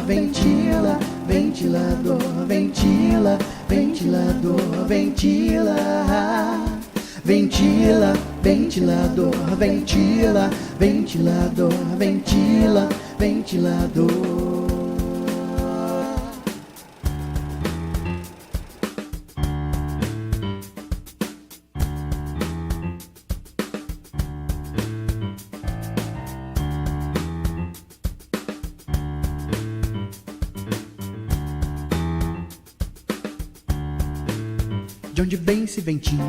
ventila, ventilador, ventila, ventilador, ventila. Ventila, ventilador, ventila, ventilador, ventila, ventilador. De onde vem esse ventinho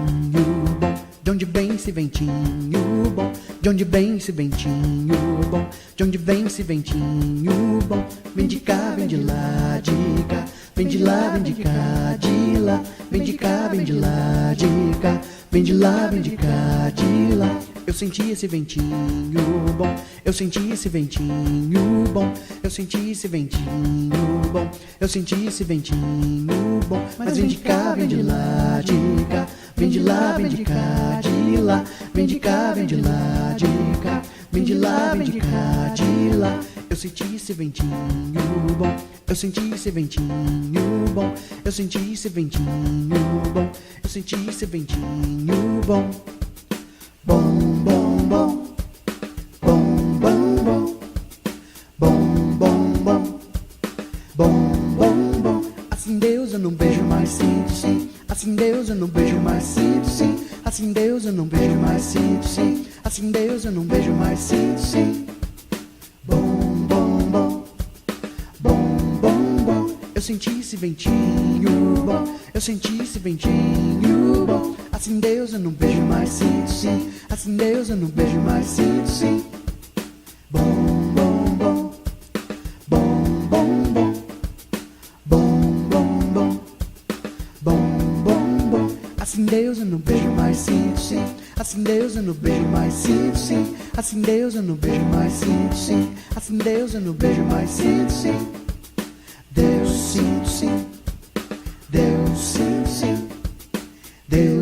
bom? De onde vem esse ventinho bom? De onde vem esse ventinho bom? De onde vem esse ventinho bom? Vem de cá, vem de lá, de cá. Vem de lá, vem de cá, de lá. Vem de cá, vem de lá, de cá. Vem de lá, vem de cá, de lá. Eu senti esse ventinho bom. Eu senti esse ventinho bom. Eu senti esse ventinho bom. Eu senti esse ventinho bom. Mas vem de cá, vem de lá, de cá. Vem de lá, vem de cá, de lá. Vem de cá, vem de lá, de cá. Vem de lá, vem de cá, de lá. Eu senti esse ventinho bom. Eu senti esse ventinho bom. Eu senti esse ventinho bom. Eu senti esse ventinho bom. Bom, bom, bom. Bom, bom, bom. Bom, bom, bom. Bom, bom, bom. Assim Deus eu não beijo mais, sinto sim. Assim Deus eu não beijo mais, sinto sim. Assim Deus eu não beijo mais, sinto sim. Assim Deus eu não beijo mais, sinto sim. Bom, bom, bom. Bom, bom, bom. Eu senti esse ventinho bom. Eu senti esse ventinho bom. Assim Deus eu não beijo mais, sinto sim. Assim Deus eu não beijo mais, sinto sim. Bom, bom, bom. Bom, bom, bom. Bom, bom, bom. Bom, bom, bom. Assim Deus eu não beijo mais, sinto sim. Assim Deus eu não beijo mais, sinto sim. Assim Deus eu não beijo mais, sinto sim. Assim Deus eu não beijo mais, sinto sim. Deus, sinto sim. Deus, sinto sim. Deus.